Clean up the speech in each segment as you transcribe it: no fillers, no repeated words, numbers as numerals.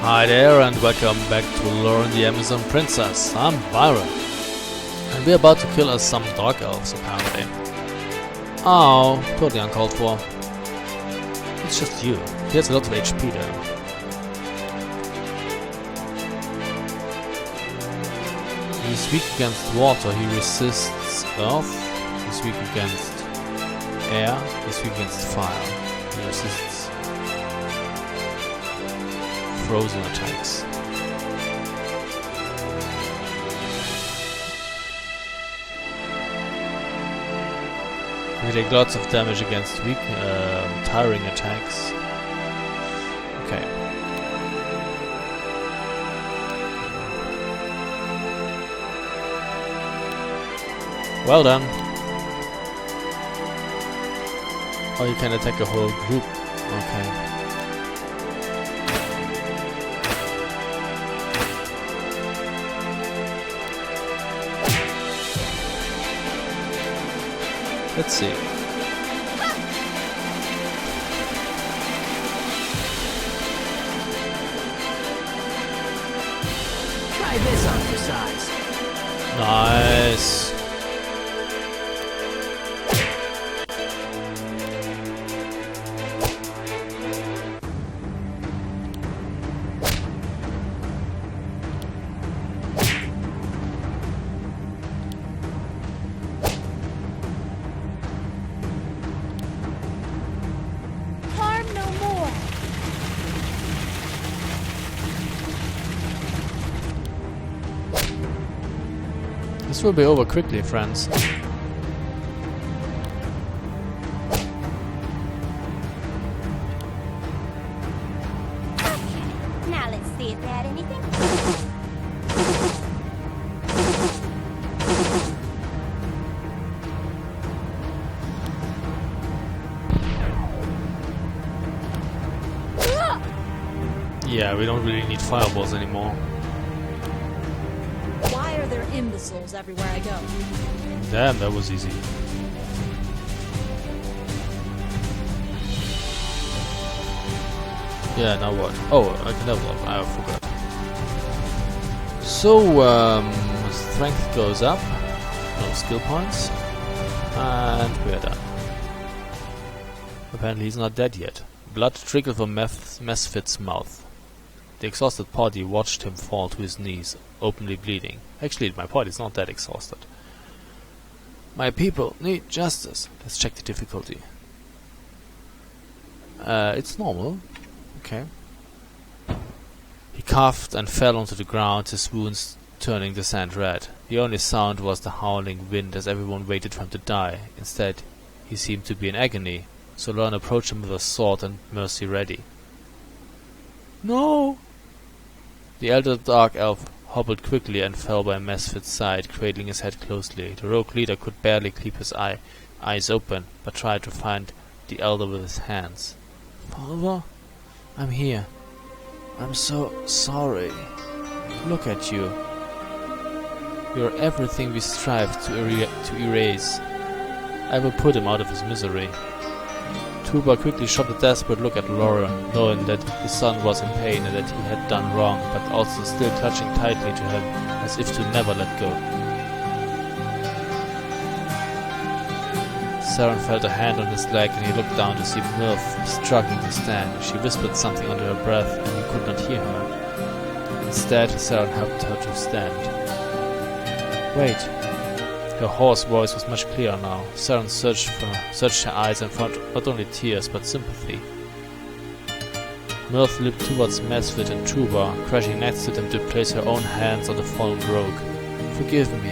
Hi there and welcome back to Loren the Amazon Princess. I'm Byron. And we're about to kill us some dark elves apparently. Oh, totally uncalled for. It's just you. He has a lot of HP there. He's weak against water, he resists earth. He's weak against air, he's weak against fire. He resists frozen attacks. We take lots of damage against weak, tiring attacks. Okay. Well done. Oh, you can attack a whole group. Okay. Let's see. Try this on for size. Nice. This will be over quickly, friends. Now let's see if they had anything. Yeah, we don't really need fireballs anymore. Why are there imbeciles everywhere I go? Damn, that was easy. Yeah, now what? Oh, I can level up. I forgot. So, strength goes up. No skill points. And we're done. Apparently he's not dead yet. Blood trickled from Mesfit's mouth. The exhausted party watched him fall to his knees, openly bleeding. Actually, my party's not that exhausted. My people need justice. Let's check the difficulty. It's normal. Okay. He coughed and fell onto the ground, his wounds turning the sand red. The only sound was the howling wind as everyone waited for him to die. Instead, he seemed to be in agony, so Loren approached him with a sword and mercy ready. No! The elder dark elf hobbled quickly and fell by Mesfit's side, cradling his head closely. The rogue leader could barely keep his eyes open, but tried to find the elder with his hands. Father? I'm here. I'm so sorry. Look at you. You're everything we strive to erase. I will put him out of his misery. Tuba quickly shot a desperate look at Loren, knowing that his son was in pain and that he had done wrong, but also still clutching tightly to him, as if to never let go. Saren felt a hand on his leg and he looked down to see Milf struggling to stand. She whispered something under her breath and he could not hear her. Instead, Saren helped her to stand. Wait. Her hoarse voice was much clearer now. Saren searched her eyes and found not only tears but sympathy. Mirth leaped towards Mesfit and Tuba, crashing next to them to place her own hands on the fallen rogue. Forgive me.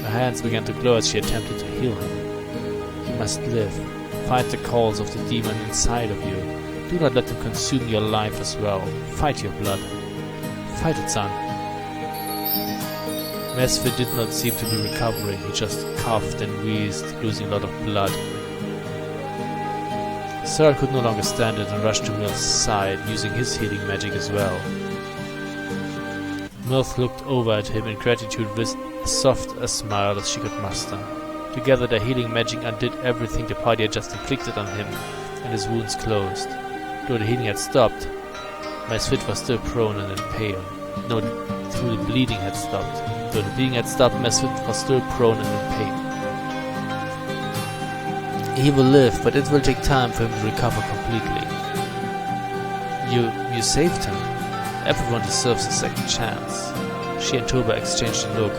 Her hands began to glow as she attempted to heal him. You must live. Fight the calls of the demon inside of you. Do not let them consume your life as well. Fight your blood. Fight it, son. Mesfit did not seem to be recovering, he just coughed and wheezed, losing a lot of blood. Saren could no longer stand it and rushed to Milth's side, using his healing magic as well. Milth looked over at him in gratitude with as soft a smile as she could muster. Together their healing magic undid everything the party had just inflicted on him, and his wounds closed. Though the healing had stopped, My Svid was still prone and in pain. No, the bleeding had stopped. Though the bleeding had stopped, my Svid was still prone and in pain. He will live, but it will take time for him to recover completely. You saved him. Everyone deserves a second chance. She and Toba exchanged a look,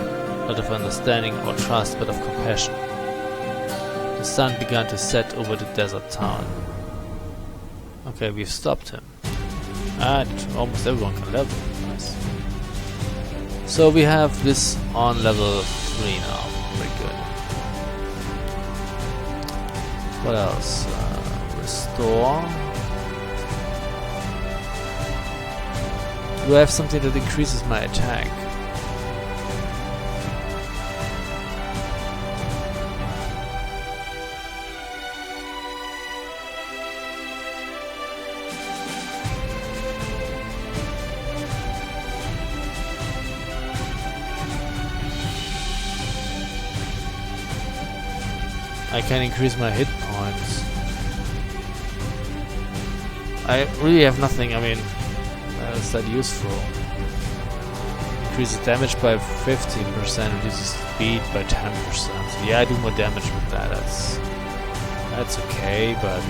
not of understanding or trust, but of compassion. The sun began to set over the desert town. Okay, we've stopped him. And almost everyone can level. Nice. So we have this on level 3 now. Very good. What else? Restore. Do I have something that increases my attack? I can increase my hit points. I really have nothing, I mean, is that useful? Increases damage by 15%, reduces speed by 10%. So yeah, I do more damage with that, that's okay, but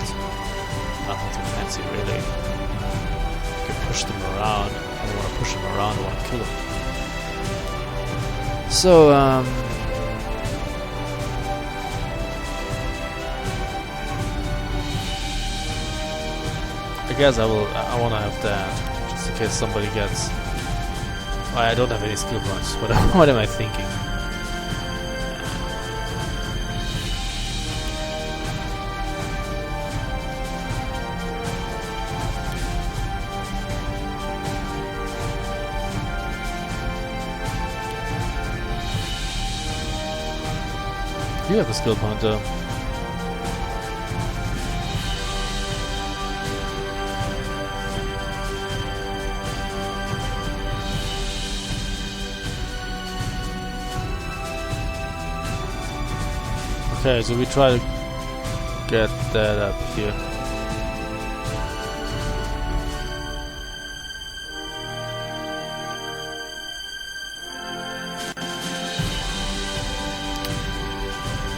nothing too fancy really. I can push them around. I don't want to push them around, I want to kill them. So, I guess I want to have that, just in case somebody gets... I don't have any skill points. What am I thinking? You have a skill point though. Okay, so we try to get that up here.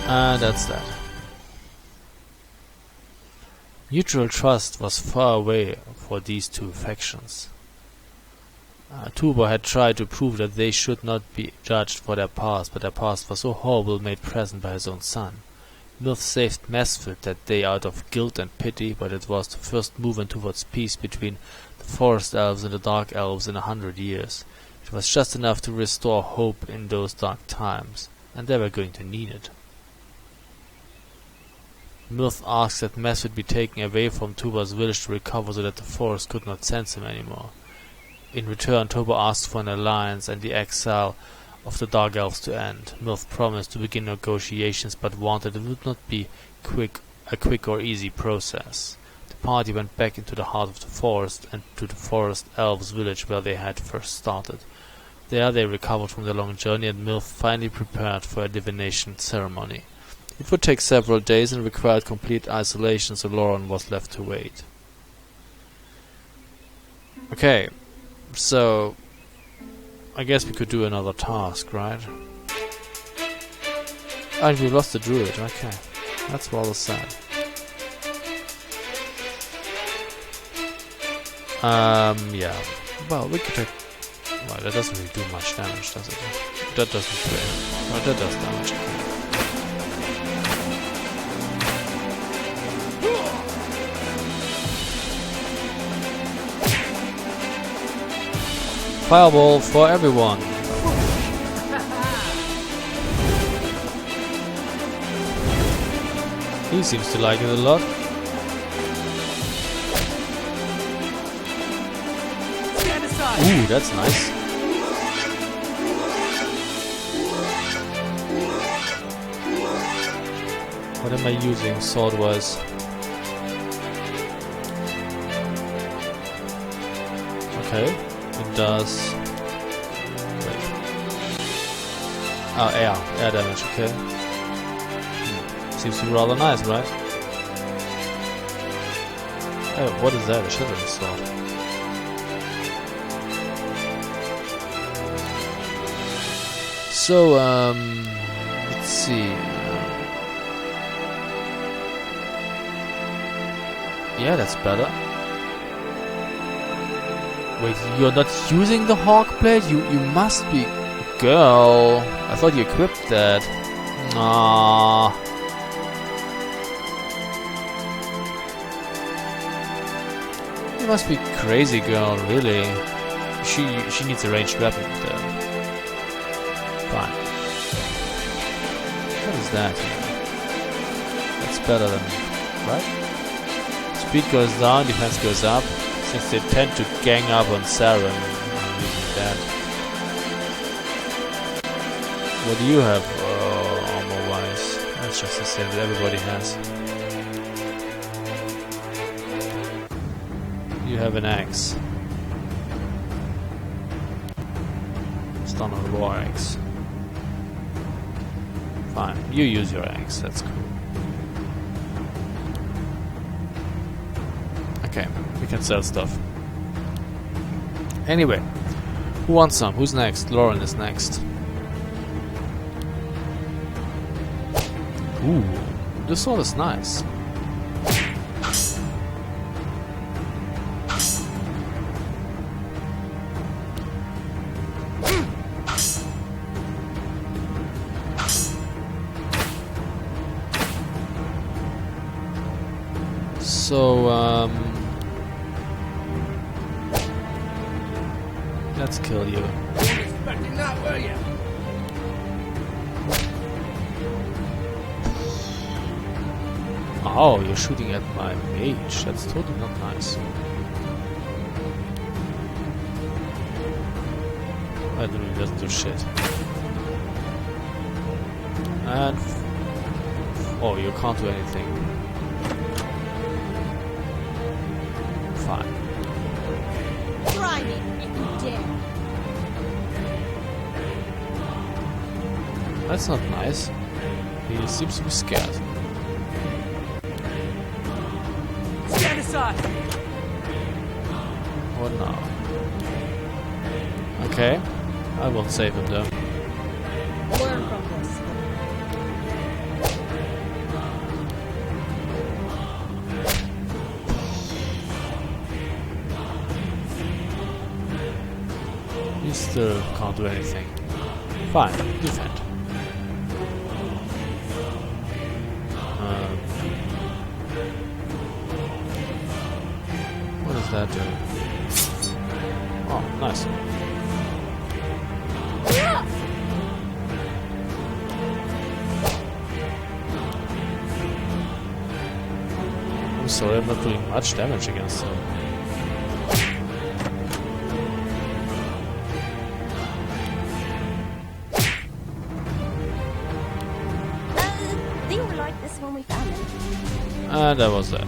And that's that. Mutual trust was far away for these two factions. Tuba had tried to prove that they should not be judged for their past, but their past was so horrible made present by his own son. Milth saved Mesfit that day out of guilt and pity, but it was the first movement towards peace between the Forest Elves and the Dark Elves in 100 years. It was just enough to restore hope in those dark times, and they were going to need it. Milth asked that Mesfit be taken away from Tuba's village to recover so that the forest could not sense him anymore. In return, Toba asked for an alliance and the exile of the Dark Elves to end. Milth promised to begin negotiations, but warned that it would not be a quick or easy process. The party went back into the heart of the forest and to the Forest Elves village where they had first started. There they recovered from their long journey, and Milth finally prepared for a divination ceremony. It would take several days and required complete isolation, so Loren was left to wait. Okay. So, I guess we could do another task, right? And we lost the druid, okay. That's rather sad. Yeah. Well, we could take... Well, that doesn't really do much damage, does it? That doesn't do it. Well, that does damage. Fireball for everyone. He seems to like it a lot. Ooh, that's nice. What am I using sword-wise? Okay. It does... Wait. Oh, air damage, okay. Seems to be rather nice, right? Oh, what is that? A shivering sword. So, let's see. Yeah, that's better. Wait, you're not using the hawk blade? You must be... Girl, I thought you equipped that. Nah. You must be crazy, girl, really. She needs a ranged weapon then. Fine. What is that here? That's better than... right? Speed goes down, defense goes up. Since they tend to gang up on Saren, I'm using that. What do you have armor-wise? That's just the same that everybody has. You have an axe. Stun on raw axe. Fine, you use your axe, that's cool. Okay, we can sell stuff. Anyway, who wants some? Who's next? Loren is next. Ooh, this sword is nice. So, let's kill you. Expecting that, were you? Oh, you're shooting at my mage. That's totally not nice. That really doesn't do shit. And... oh, you can't do anything. Fine. Try me if you dare. That's not nice. He seems to be scared. Stand aside! What now? Okay. I won't save him though. Learn from this. You still can't do anything. Fine, defend. What does that do? Oh, nice. I'm sorry, I'm not doing much damage against him. They were like this when we found them. And that was that.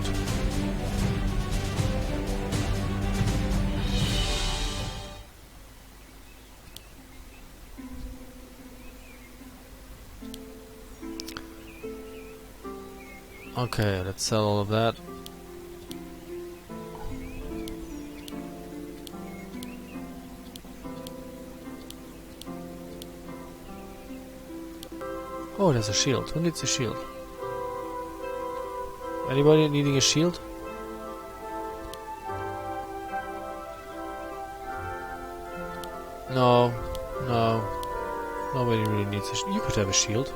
Okay, let's sell all of that. Oh, there's a shield. Who needs a shield? Anybody needing a shield? No. No. Nobody really needs a shield. You could have a shield.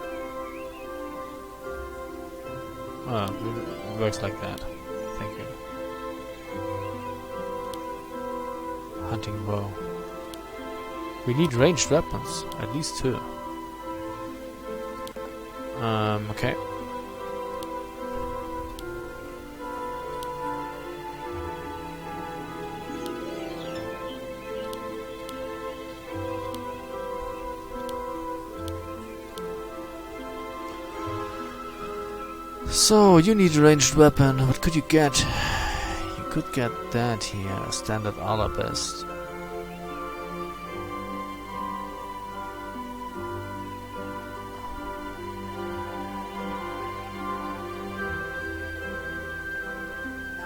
Ah, it works like that. Thank you. Hunting bow. We need ranged weapons. At least 2. Okay. So, you need a ranged weapon. What could you get? You could get that here, a standard arbalist.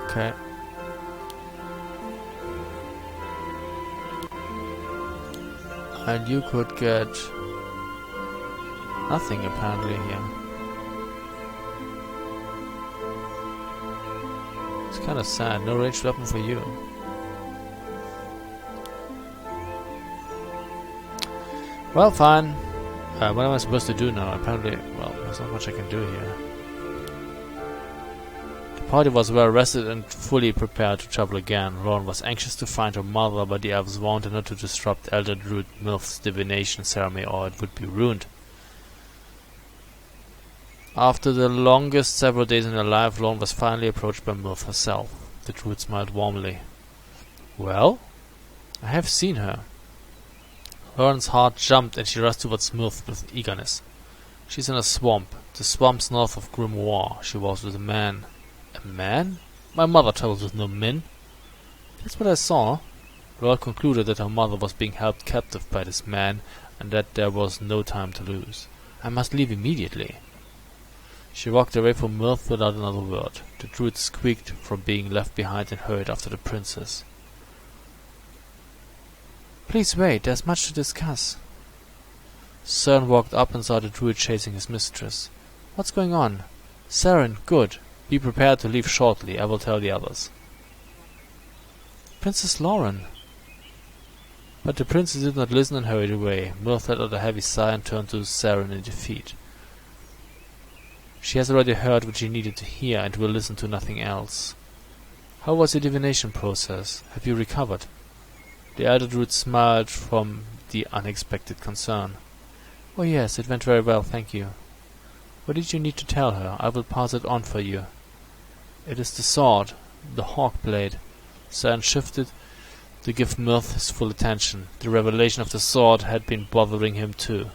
Okay. And you could get Nothing apparently here. It's kind of sad. No ranged weapon for you. Well, fine. What am I supposed to do now? Apparently, well, there's not much I can do here. The party was well rested and fully prepared to travel again. Loren was anxious to find her mother, but the elves warned her not to disrupt Elder Druid Milth's divination ceremony or it would be ruined. After the longest several days in her life, Loren was finally approached by Milth herself. The druid smiled warmly. Well? I have seen her. Loren's heart jumped and she rushed towards Milth with eagerness. She's in a swamp. The swamps north of Grimoire. She was with a man. A man? My mother travels with no men. That's what I saw. Loren concluded that her mother was being held captive by this man and that there was no time to lose. I must leave immediately. She walked away from Milth without another word. The druid squeaked from being left behind and hurried after the princess. Please wait, there's much to discuss. Cern walked up and saw the druid chasing his mistress. What's going on? Saren, good. Be prepared to leave shortly. I will tell the others. Princess Loren. But the princess did not listen and hurried away. Milth let out a heavy sigh and turned to Saren in defeat. She has already heard what she needed to hear and will listen to nothing else. How was your divination process? Have you recovered? The elder druid smiled from the unexpected concern. Oh yes, it went very well, thank you. What did you need to tell her? I will pass it on for you. It is the sword, the hawk blade. Cern shifted to give Milth his full attention. The revelation of the sword had been bothering him too.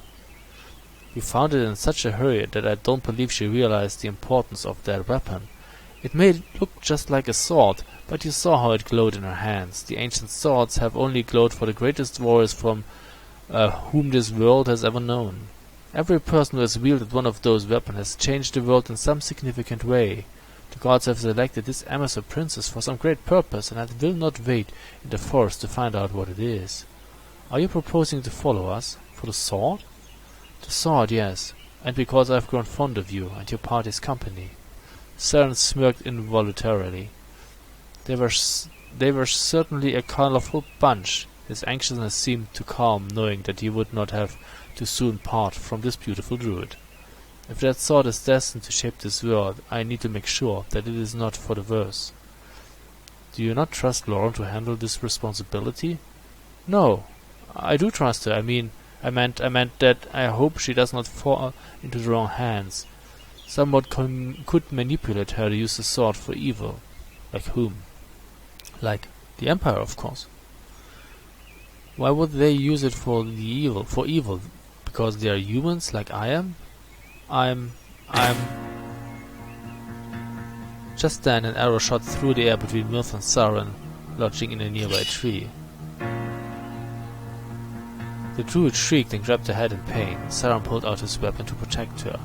You found it in such a hurry that I don't believe she realized the importance of that weapon. It may look just like a sword, but you saw how it glowed in her hands. The ancient swords have only glowed for the greatest warriors from whom this world has ever known. Every person who has wielded one of those weapons has changed the world in some significant way. The gods have selected this Amazon princess for some great purpose, and I will not wait in the forest to find out what it is. Are you proposing to follow us? For the sword? The sword, yes, and because I have grown fond of you and your party's company. Cern smirked involuntarily. They were certainly a colorful bunch. His anxiousness seemed to calm, knowing that he would not have to soon part from this beautiful druid. If that sword is destined to shape this world, I need to make sure that it is not for the worse. Do you not trust Loren to handle this responsibility? No, I do trust her. I meant that I hope she does not fall into the wrong hands. Someone could manipulate her to use the sword for evil. Like whom? Like the Empire, of course. Why would they use it for evil? Because they are humans, like I am? I'm... Just then an arrow shot through the air between Milth and Saren, lodging in a nearby tree. The druid shrieked and grabbed her head in pain. Saren pulled out his weapon to protect her.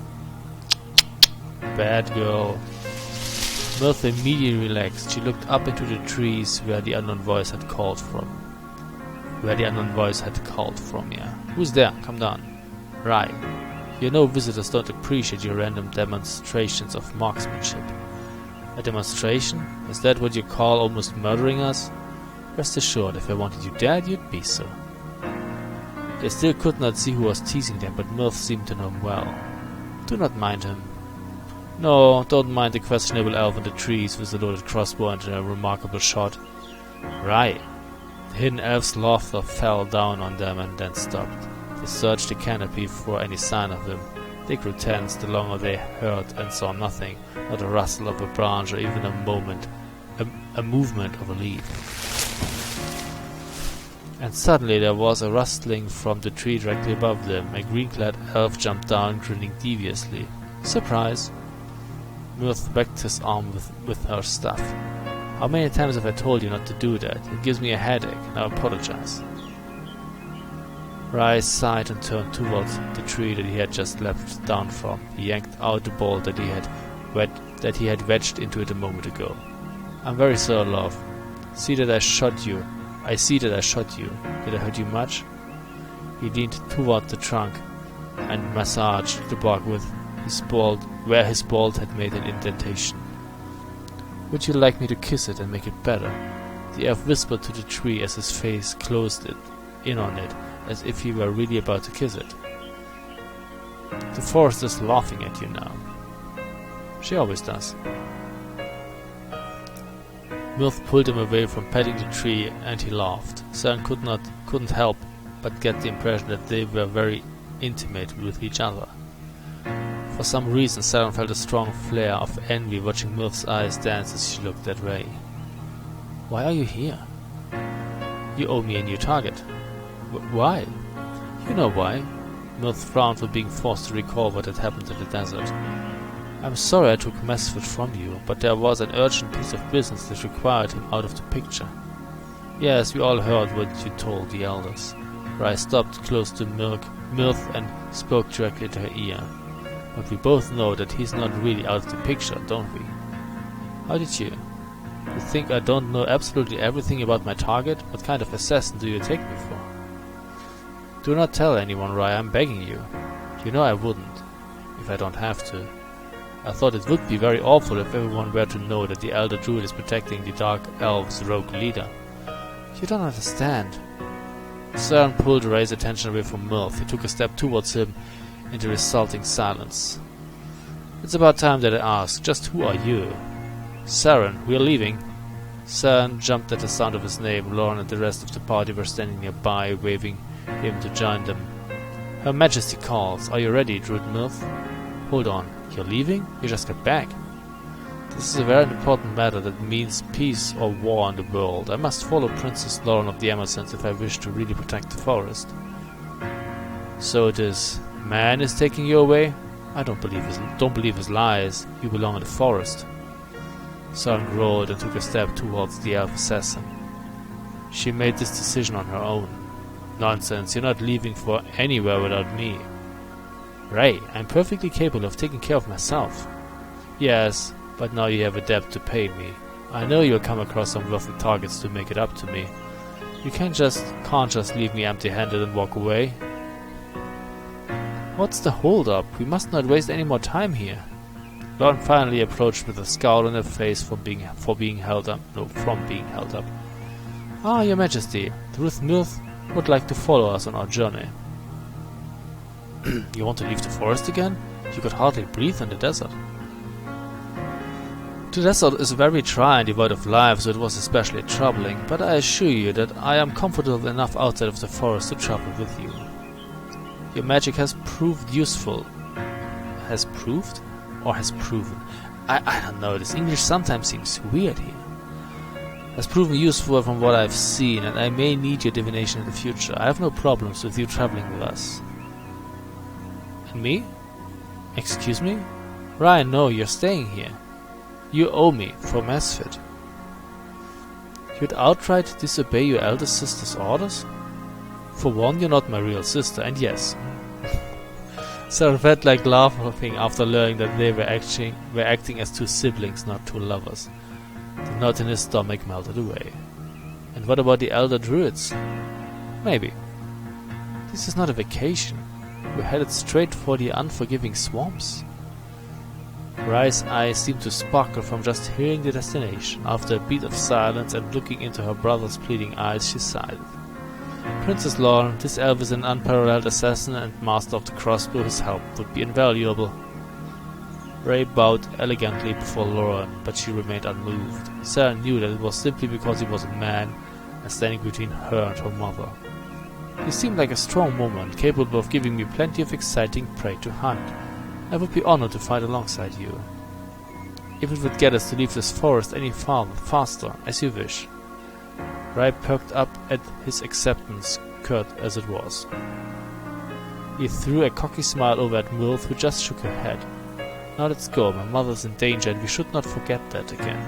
Bad girl. Milth immediately relaxed. She looked up into the trees where the unknown voice had called from. Yeah. Who's there? Come down. Right. You know visitors don't appreciate your random demonstrations of marksmanship. A demonstration? Is that what you call almost murdering us? Rest assured, if I wanted you dead, you'd be so. They still could not see who was teasing them, but Milth seemed to know him well. Do not mind him. No, don't mind the questionable elf in the trees with the loaded crossbow and a remarkable shot. Right. The hidden elf's laughter fell down on them and then stopped. They searched the canopy for any sign of him. They grew tense the longer they heard and saw nothing, not a rustle of a branch or even a movement of a leaf. And suddenly there was a rustling from the tree directly above them. A green-clad elf jumped down, grinning deviously. Surprise! Milth whacked his arm with her staff. How many times have I told you not to do that? It gives me a headache. Now apologize. Rice sighed and turned towards the tree that he had just leapt down from. He yanked out the ball that he had wedged into it a moment ago. I'm very sorry, love. I see that I shot you. Did I hurt you much? He leaned toward the trunk. and massaged the bark with where his bolt had made an indentation. "Would you like me to kiss it and make it better?" The elf whispered to the tree as his face closed in on it, as if he were really about to kiss it. "The forest is laughing at you now." She always does. Milth pulled him away from petting the tree, and he laughed. Søren couldn't help but get the impression that they were very intimate with each other. For some reason, Søren felt a strong flare of envy watching Milth's eyes dance as she looked at Ray. "Why are you here?" "You owe me a new target." "Why?" "You know why." Milth frowned for being forced to recall what had happened in the desert. "I'm sorry I took Mesford from you, but there was an urgent piece of business that required him out of the picture." "Yes, we all heard what you told the elders." Ray stopped close to Milth and spoke directly to her ear. "But we both know that he's not really out of the picture, don't we?" "How did you? You think I don't know absolutely everything about my target? What kind of assassin do you take me for?" "Do not tell anyone, Ray, I'm begging you." "You know I wouldn't, if I don't have to. I thought it would be very awful if everyone were to know that the Elder Druid is protecting the Dark Elves' rogue leader." "You don't understand." Søren pulled Ray's attention away from Milth. He took a step towards him in the resulting silence. "It's about time that I ask, just who are you?" "Søren, we're leaving." Søren jumped at the sound of his name. Loren and the rest of the party were standing nearby, waving him to join them. "Her Majesty calls. Are you ready, Druid Milth?" "Hold on. You're leaving? You just got back." "This is a very important matter that means peace or war in the world. I must follow Princess Loren of the Amazons if I wish to really protect the forest." "So this man is taking you away?" "I don't believe his lies. You belong in the forest." Søren growled and took a step towards the elf assassin. "She made this decision on her own." "Nonsense, you're not leaving for anywhere without me." "Ray, I'm perfectly capable of taking care of myself." "Yes, but now you have a debt to pay me. I know you'll come across some worthy targets to make it up to me. You can't just leave me empty-handed and walk away." "What's the hold-up? We must not waste any more time here." Loren finally approached with a scowl on her face from being held up. "Ah, Your Majesty, Druid Milth would like to follow us on our journey." "You want to leave the forest again? You could hardly breathe in the desert." "The desert is very dry and devoid of life, so it was especially troubling, but I assure you that I am comfortable enough outside of the forest to travel with you. Your magic has proved useful." "Has proved? Or has proven? I don't know, this English sometimes seems weird here." "Has proven useful from what I've seen, and I may need your divination in the future. I have no problems with you traveling with us." "And me? Excuse me? Ryan, no, you're staying here. You owe me for Mesford." "You'd outright disobey your elder sister's orders? For one, you're not my real sister, and yes..." Søren felt like laughing after learning that they were acting as two siblings, not two lovers. The knot in his stomach melted away. "And what about the elder druids?" "Maybe. This is not a vacation. We're headed straight for the unforgiving swamps." Ray's eyes seemed to sparkle from just hearing the destination. After a beat of silence and looking into her brother's pleading eyes, she sighed. "Princess Loren, this elf is an unparalleled assassin and master of the crossbow. His help would be invaluable." Ray bowed elegantly before Loren, but she remained unmoved. Søren knew that it was simply because he was a man and standing between her and her mother. "You seem like a strong woman, capable of giving me plenty of exciting prey to hunt. I would be honored to fight alongside you. If it would get us to leave this forest any faster, as you wish." Ray perked up at his acceptance, curt as it was. He threw a cocky smile over at Milth, who just shook her head. "Now let's go. My mother's in danger, and we should not forget that again."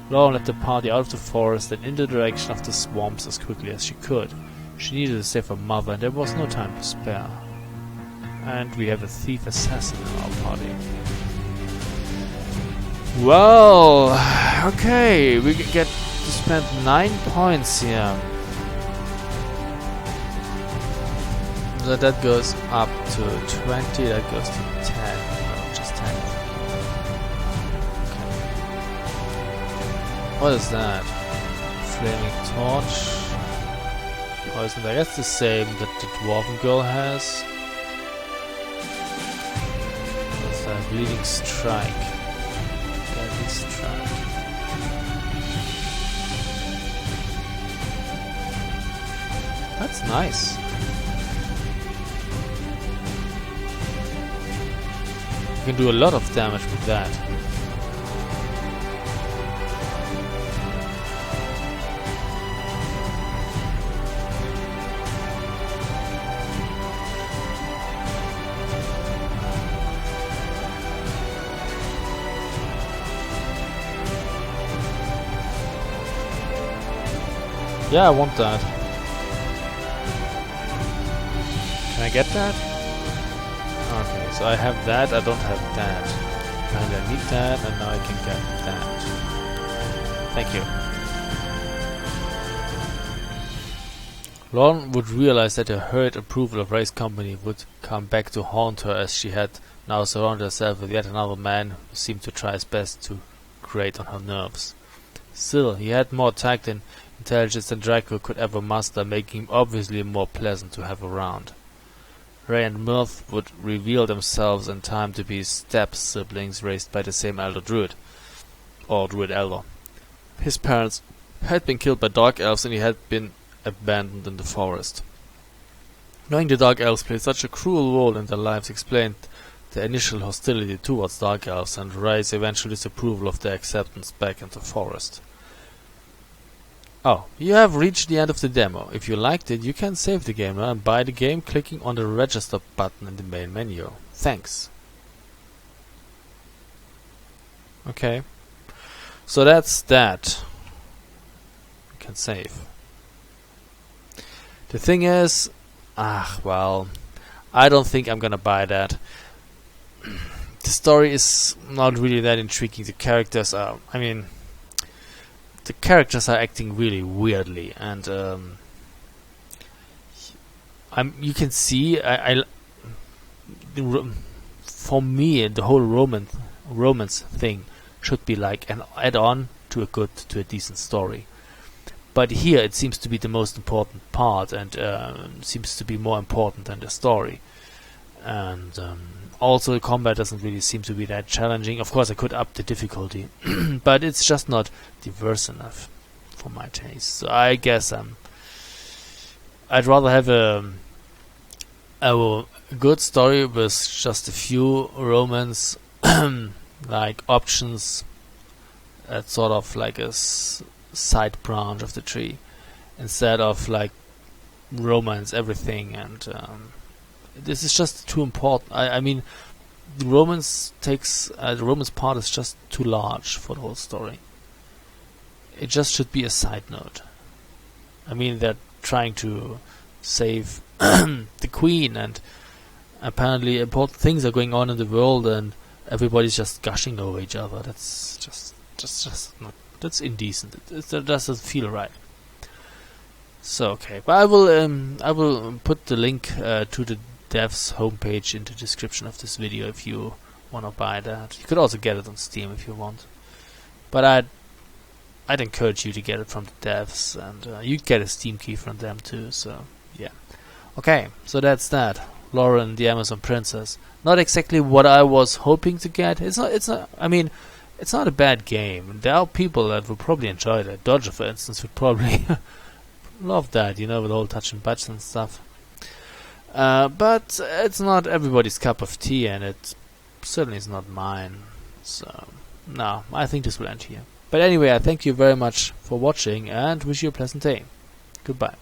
Loren led the party out of the forest and in the direction of the swamps as quickly as she could. She needed to save her mother, and there was no time to spare. And we have a thief assassin in our party. Well, okay, we get to spend 9 points here. So that goes up to 20, that goes to 10. No, just 10. Okay. What is that? Flaming torch. Poison. I guess the same that the dwarven girl has. What's that? Bleeding strike. Deadly strike. That's nice. You can do a lot of damage with that. Yeah, I want that. Can I get that? Okay, so I have that, I don't have that. And I need that, and now I can get that. Thank you. Loren would realize that her hurried approval of Ray's company would come back to haunt her, as she had now surrounded herself with yet another man who seemed to try his best to grate on her nerves. Still, he had more tact and intelligence than Draco could ever muster, making him obviously more pleasant to have around. Ray and Mirth would reveal themselves in time to be step-siblings raised by the same elder druid, or druid elder. His parents had been killed by dark elves and he had been abandoned in the forest. Knowing the dark elves played such a cruel role in their lives explained their initial hostility towards dark elves and Ray's eventual disapproval of their acceptance back in the forest. Oh, you have reached the end of the demo. If you liked it, you can save the game now and buy the game clicking on the register button in the main menu. Thanks. Okay. So that's that. You can save. The thing is, well, I don't think I'm gonna buy that. The story is not really that intriguing. The characters are, the characters are acting really weirdly, and you can see, for me, the whole romance thing should be like an add-on to a decent story. But here it seems to be the most important part, and seems to be more important than the story. And also the combat doesn't really seem to be that challenging. Of course I could up the difficulty, but it's just not diverse enough for my taste. So I guess I'd rather have a good story with just a few romance like options at sort of like a side branch of the tree, instead of like romance everything. And this is just too important. I mean, the romance part is just too large for the whole story. It just should be a side note. I mean, they're trying to save the queen, and apparently important things are going on in the world, and everybody's just gushing over each other. That's just not. That's indecent. That doesn't feel right. So okay, but I will put the link to the dev's homepage in the description of this video if you want to buy that. You could also get it on Steam if you want, but I'd encourage you to get it from the devs, and you get a Steam key from them too. So yeah, okay. So that's that. Loren, the Amazon Princess. Not exactly what I was hoping to get. It's not. I mean, it's not a bad game. There are people that will probably enjoy it. Dodger, for instance, would probably love that, with the whole touch and budge and stuff. But it's not everybody's cup of tea, and it certainly is not mine. So, no, I think this will end here. But anyway, I thank you very much for watching, and wish you a pleasant day. Goodbye.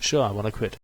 Sure, I wanna quit.